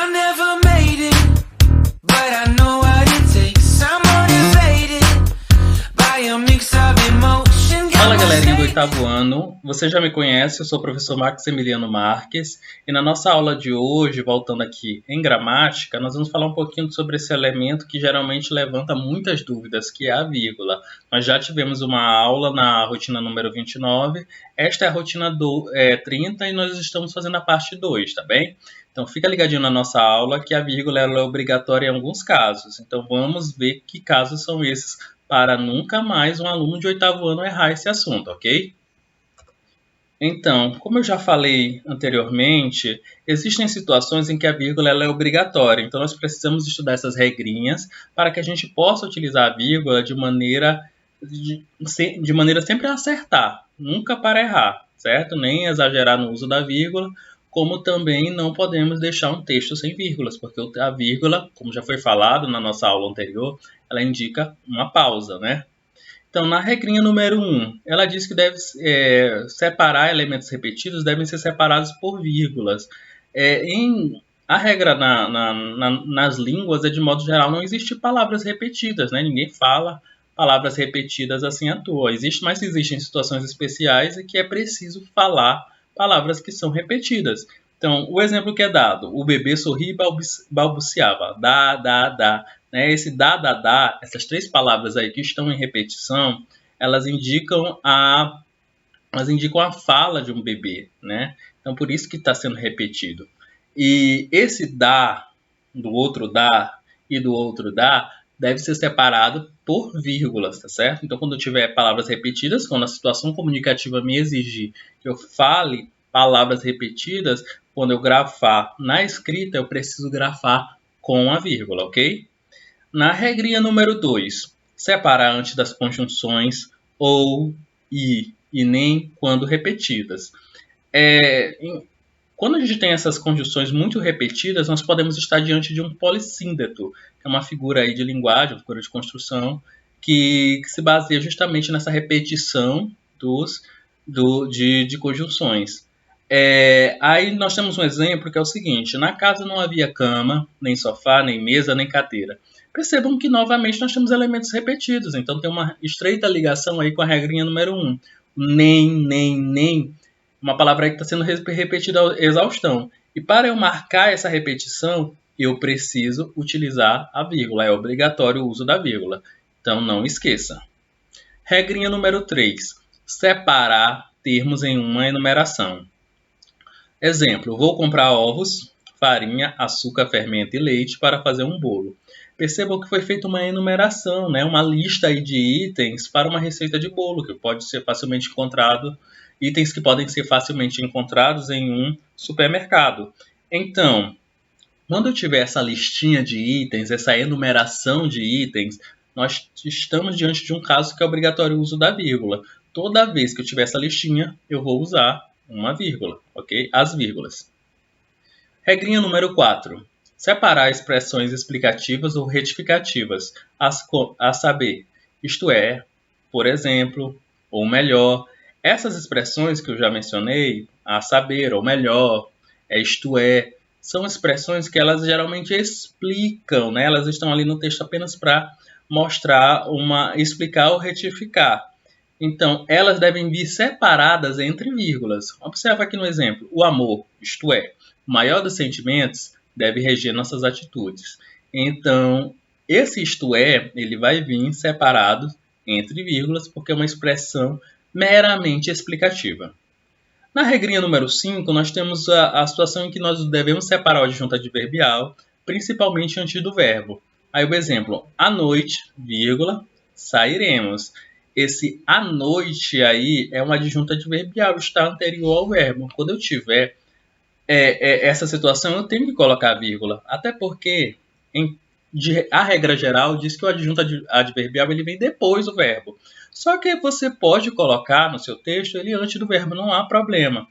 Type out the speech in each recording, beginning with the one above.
I never made it, but I know what it takes. I'm motivated by a mix of emotion. Fala galerinha do oitavo ano, você já me conhece, eu sou o professor Maximiliano Marques e na nossa aula de hoje, voltando aqui em gramática, nós vamos falar um pouquinho sobre esse elemento que geralmente levanta muitas dúvidas, que é a vírgula. Nós já tivemos uma aula na rotina número 29, esta é a rotina 30 e nós estamos fazendo a parte 2, tá bem? Então fica ligadinho na nossa aula que a vírgula ela é obrigatória em alguns casos, então vamos ver que casos são esses para nunca mais um aluno de oitavo ano errar esse assunto, ok? Então, como eu já falei anteriormente, existem situações em que a vírgula ela é obrigatória, então nós precisamos estudar essas regrinhas para que a gente possa utilizar a vírgula de maneira sempre a acertar, nunca para errar, certo? Nem exagerar no uso da vírgula, como também não podemos deixar um texto sem vírgulas, porque a vírgula, como já foi falado na nossa aula anterior, ela indica uma pausa, né? Então, na regrinha número 1, ela diz que deve separar elementos repetidos, devem ser separados por vírgulas. A regra nas línguas é, de modo geral, não existe palavras repetidas, né? Ninguém fala palavras repetidas assim à toa. Mas existem situações especiais em que é preciso falar palavras que são repetidas. Então, o exemplo que é dado, o bebê sorri e balbuciava, dá. Né? Esse dá, essas três palavras aí que estão em repetição, elas indicam a fala de um bebê, né? Então, por isso que está sendo repetido. E esse dá, do outro dá e do outro dá, deve ser separado por vírgulas, tá certo? Então, quando eu tiver palavras repetidas, quando a situação comunicativa me exigir que eu fale palavras repetidas, quando eu grafar na escrita, eu preciso grafar com a vírgula, ok? Na regrinha número 2, separar antes das conjunções ou, e nem quando repetidas. Quando a gente tem essas conjunções muito repetidas, nós podemos estar diante de um polissíndeto, que é uma figura aí de linguagem, uma figura de construção, que se baseia justamente nessa repetição de conjunções. Aí nós temos um exemplo que é o seguinte: na casa não havia cama, nem sofá, nem mesa, nem cadeira. Percebam que novamente nós temos elementos repetidos, então tem uma estreita ligação aí com a regrinha número 1. Nem, uma palavra aí que está sendo repetida a exaustão. E para eu marcar essa repetição, eu preciso utilizar a vírgula, é obrigatório o uso da vírgula. Então não esqueça. Regrinha número 3, separar termos em uma enumeração. Exemplo, vou comprar ovos, farinha, açúcar, fermento e leite para fazer um bolo. Percebam que foi feita uma enumeração, né? Uma lista aí de itens para uma receita de bolo, que pode ser facilmente encontrado, itens que podem ser facilmente encontrados em um supermercado. Então, quando eu tiver essa listinha de itens, essa enumeração de itens, nós estamos diante de um caso que é obrigatório o uso da vírgula. Toda vez que eu tiver essa listinha, eu vou usar uma vírgula, ok? As vírgulas. Regrinha número 4. Separar expressões explicativas ou retificativas, a saber, isto é, por exemplo, ou melhor. Essas expressões que eu já mencionei, a saber, ou melhor, isto é, são expressões que elas geralmente explicam, né? Elas estão ali no texto apenas para mostrar, explicar ou retificar. Então, elas devem vir separadas entre vírgulas. Observa aqui no exemplo, o amor, isto é, o maior dos sentimentos, deve reger nossas atitudes. Então, esse isto é, ele vai vir separado entre vírgulas, porque é uma expressão meramente explicativa. Na regrinha número 5, nós temos a situação em que nós devemos separar o adjunto adverbial, principalmente antes do verbo. Aí o exemplo, à noite, vírgula, sairemos. Esse à noite aí é um adjunto adverbial, está anterior ao verbo. Quando eu tiver essa situação, eu tenho que colocar a vírgula. Até porque a regra geral diz que o adjunto adverbial ele vem depois do verbo. Só que você pode colocar no seu texto ele antes do verbo, não há problema.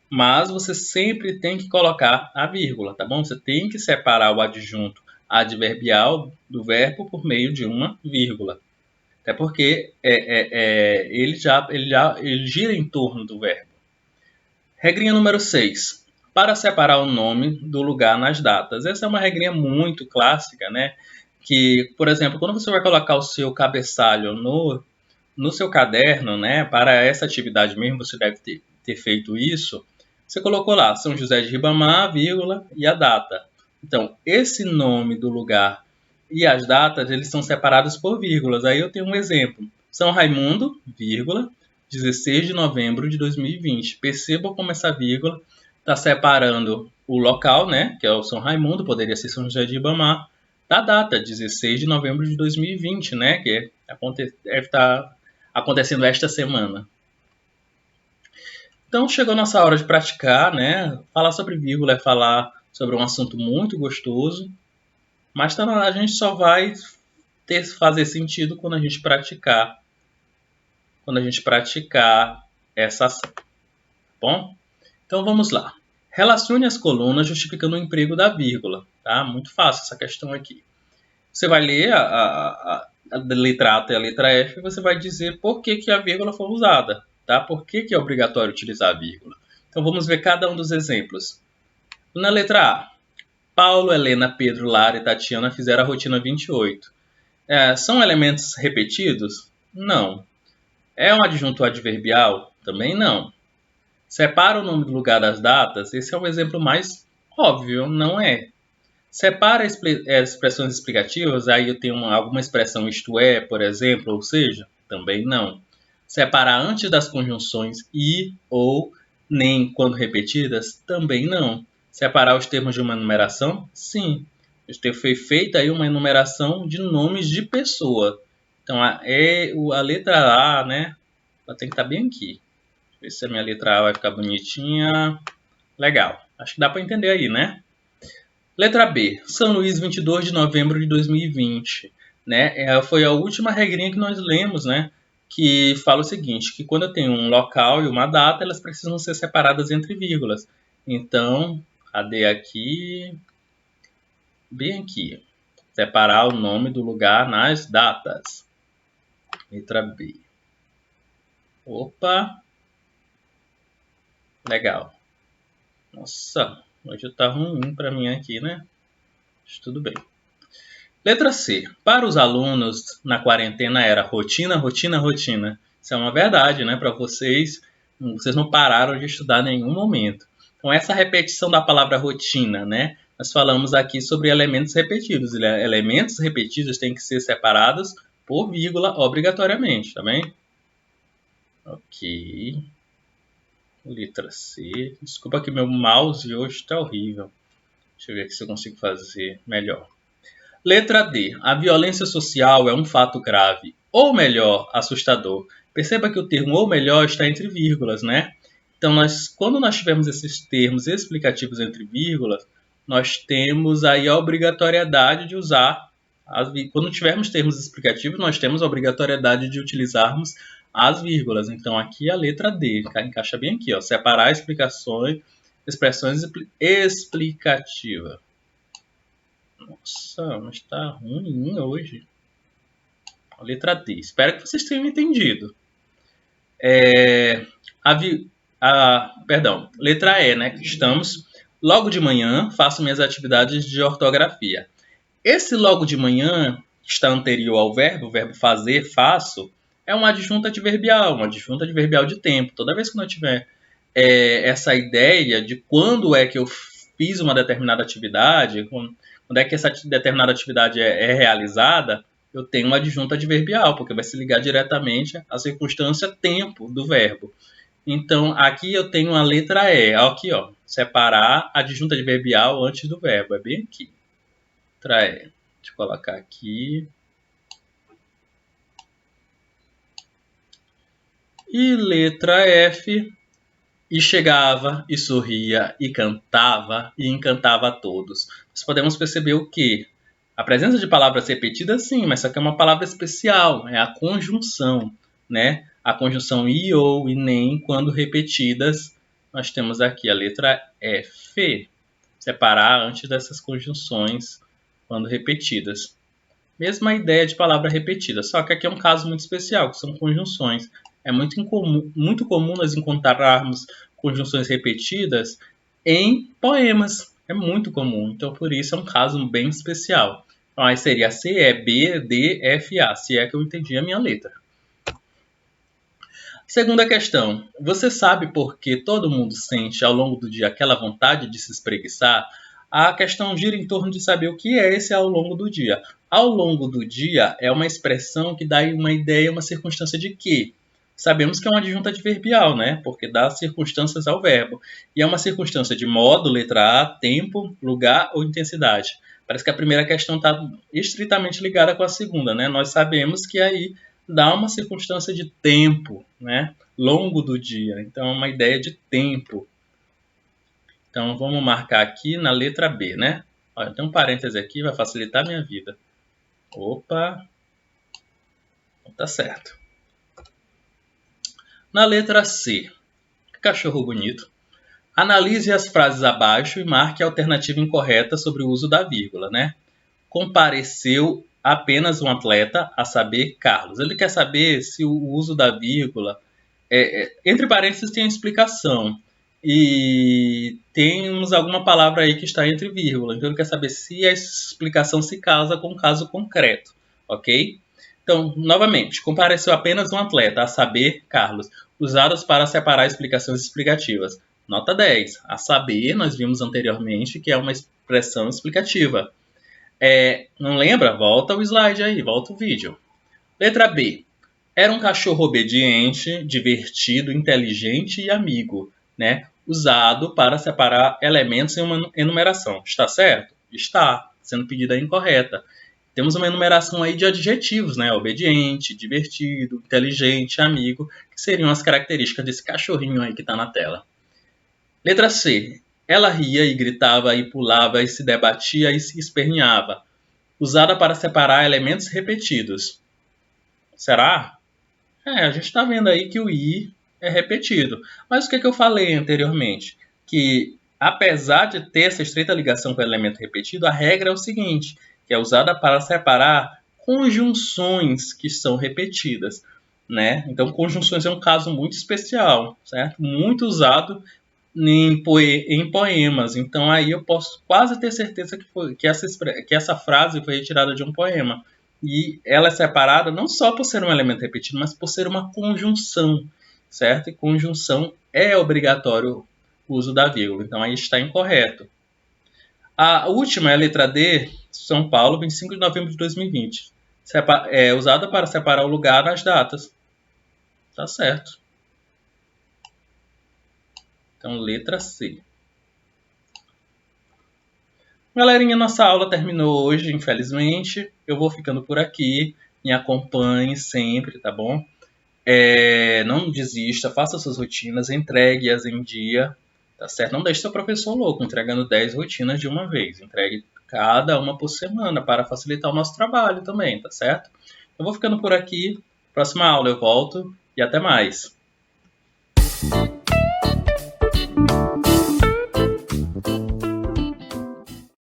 Mas você sempre tem que colocar a vírgula, tá bom? Você tem que separar o adjunto adverbial do verbo por meio de uma vírgula. Até porque ele gira em torno do verbo. Regrinha número 6. para separar o nome do lugar nas datas. Essa é uma regrinha muito clássica, né? Que, por exemplo, quando você vai colocar o seu cabeçalho no seu caderno, né, para essa atividade mesmo, você deve ter feito isso, você colocou lá São José de Ribamar, vírgula, e a data. Então, esse nome do lugar e as datas, eles são separados por vírgulas. Aí eu tenho um exemplo. São Raimundo, vírgula, 16 de novembro de 2020. Perceba como essa vírgula está separando o local, né, que é o São Raimundo, poderia ser São José de Ribamar, da data, 16 de novembro de 2020, né, que deve estar acontecendo esta semana. Então chegou a nossa hora de praticar, né? Falar sobre vírgula é falar sobre um assunto muito gostoso, mas a gente só vai fazer sentido quando a gente praticar essa ação, tá bom? Então vamos lá. Relacione as colunas justificando o emprego da vírgula, tá? Muito fácil essa questão aqui. Você vai ler a letra A até a letra F e você vai dizer por que a vírgula foi usada, tá? Por que é obrigatório utilizar a vírgula. Então vamos ver cada um dos exemplos. Na letra A, Paulo, Helena, Pedro, Lara e Tatiana fizeram a rotina 28. São elementos repetidos? Não. É um adjunto adverbial? Também não. Separa o nome do lugar das datas? Esse é o exemplo mais óbvio, não é. Separa expressões explicativas, aí eu tenho alguma expressão isto é, por exemplo, ou seja, também não. Separar antes das conjunções e, ou, nem quando repetidas, também não. Separar os termos de uma enumeração? Sim. Foi feita aí uma enumeração de nomes de pessoa. Então a letra A, né? Ela tem que estar bem aqui. Deixa eu ver se a minha letra A vai ficar bonitinha. Legal. Acho que dá para entender aí, né? Letra B, São Luís, 22 de novembro de 2020. Né? Foi a última regrinha que nós lemos, né? Que fala o seguinte, que quando eu tenho um local e uma data, elas precisam ser separadas entre vírgulas. Então, cadê aqui? Bem aqui. Separar o nome do lugar nas datas. Letra B. Opa! Legal. Nossa, hoje tá ruim para mim aqui, né? Mas tudo bem. Letra C. Para os alunos, na quarentena era rotina, rotina, rotina. Isso é uma verdade, né? Para vocês não pararam de estudar em nenhum momento. Então, essa repetição da palavra rotina, né? Nós falamos aqui sobre elementos repetidos. Elementos repetidos têm que ser separados por vírgula obrigatoriamente, tá bem? Ok. Letra C. Desculpa que meu mouse hoje está horrível. Deixa eu ver aqui se eu consigo fazer melhor. Letra D. A violência social é um fato grave, ou melhor, assustador. Perceba que o termo ou melhor está entre vírgulas, né? Então, quando nós tivermos esses termos explicativos entre vírgulas, nós temos aí a obrigatoriedade de usar. Quando tivermos termos explicativos, nós temos a obrigatoriedade de utilizarmos as vírgulas. Então, aqui a letra D, encaixa bem aqui, ó, separar expressões explicativas. Nossa, mas está ruim hoje. A letra D. Espero que vocês tenham entendido. Perdão, letra E, né? Estamos. Logo de manhã, faço minhas atividades de ortografia. Esse logo de manhã, que está anterior ao verbo, o verbo fazer, faço, é uma adjunta adverbial de tempo. Toda vez que eu tiver essa ideia de quando é que eu fiz uma determinada atividade, quando é que essa determinada atividade é realizada, eu tenho uma adjunta adverbial, porque vai se ligar diretamente à circunstância tempo do verbo. Então, aqui eu tenho a letra E. Aqui, ó, separar a adjunta adverbial antes do verbo. É bem aqui. Letra E. Deixa eu colocar aqui. E letra F. E chegava, e sorria, e cantava, e encantava a todos. Nós podemos perceber o quê? A presença de palavras repetidas, sim, mas só que é uma palavra especial, é a conjunção, né? A conjunção e ou e nem, quando repetidas, nós temos aqui a letra F. Separar antes dessas conjunções, quando repetidas. Mesma ideia de palavra repetida, só que aqui é um caso muito especial, que são conjunções. É muito comum nós encontrarmos conjunções repetidas em poemas. É muito comum, então por isso é um caso bem especial. Então, aí seria C, E, B, D, F, A, se é que eu entendi a minha letra. Segunda questão. Você sabe por que todo mundo sente ao longo do dia aquela vontade de se espreguiçar? A questão gira em torno de saber o que é esse ao longo do dia. Ao longo do dia é uma expressão que dá uma ideia, uma circunstância de quê? Sabemos que é uma adjunta adverbial, né? Porque dá circunstâncias ao verbo. E é uma circunstância de modo, letra A, tempo, lugar ou intensidade. Parece que a primeira questão está estritamente ligada com a segunda, né? Nós sabemos que aí dá uma circunstância de tempo, né? Longo do dia. Então, é uma ideia de tempo. Então, vamos marcar aqui na letra B, né? Olha, tem um parêntese aqui, vai facilitar a minha vida. Opa! Tá certo. Na letra C, que cachorro bonito. Analise as frases abaixo e marque a alternativa incorreta sobre o uso da vírgula, né? Compareceu apenas um atleta, a saber, Carlos. Ele quer saber se o uso da vírgula entre parênteses tem a explicação. E temos alguma palavra aí que está entre vírgula. Então ele quer saber se a explicação se casa com o caso concreto. Ok? Então, novamente, compareceu apenas um atleta, a saber, Carlos, usados para separar explicações explicativas. Nota 10. A saber, nós vimos anteriormente que é uma expressão explicativa. Não lembra? Volta o slide aí, volta o vídeo. Letra B. Era um cachorro obediente, divertido, inteligente e amigo, né? Usado para separar elementos em uma enumeração. Está certo? Está, sendo pedida incorreta. Temos uma enumeração aí de adjetivos, né? Obediente, divertido, inteligente, amigo, que seriam as características desse cachorrinho aí que está na tela. Letra C. Ela ria e gritava e pulava e se debatia e se esperneava. Usada para separar elementos repetidos. Será? A gente está vendo aí que o I é repetido. Mas o que eu falei anteriormente? Que apesar de ter essa estreita ligação com o elemento repetido, a regra é o seguinte, que é usada para separar conjunções que são repetidas, né? Então, conjunções é um caso muito especial, certo? Muito usado em poemas. Então, aí eu posso quase ter certeza que essa frase foi retirada de um poema. E ela é separada não só por ser um elemento repetido, mas por ser uma conjunção, certo? E conjunção é obrigatório o uso da vírgula, então aí está incorreto. A última é a letra D, São Paulo, 25 de novembro de 2020. É usada para separar o lugar nas datas. Tá certo. Então, letra C. Galerinha, nossa aula terminou hoje, infelizmente. Eu vou ficando por aqui. Me acompanhe sempre, tá bom? Não desista, faça suas rotinas, entregue-as em dia, tá certo? Não deixe seu professor louco, entregando 10 rotinas de uma vez. Entregue cada uma por semana para facilitar o nosso trabalho também, tá certo? Eu vou ficando por aqui. Próxima aula eu volto e até mais.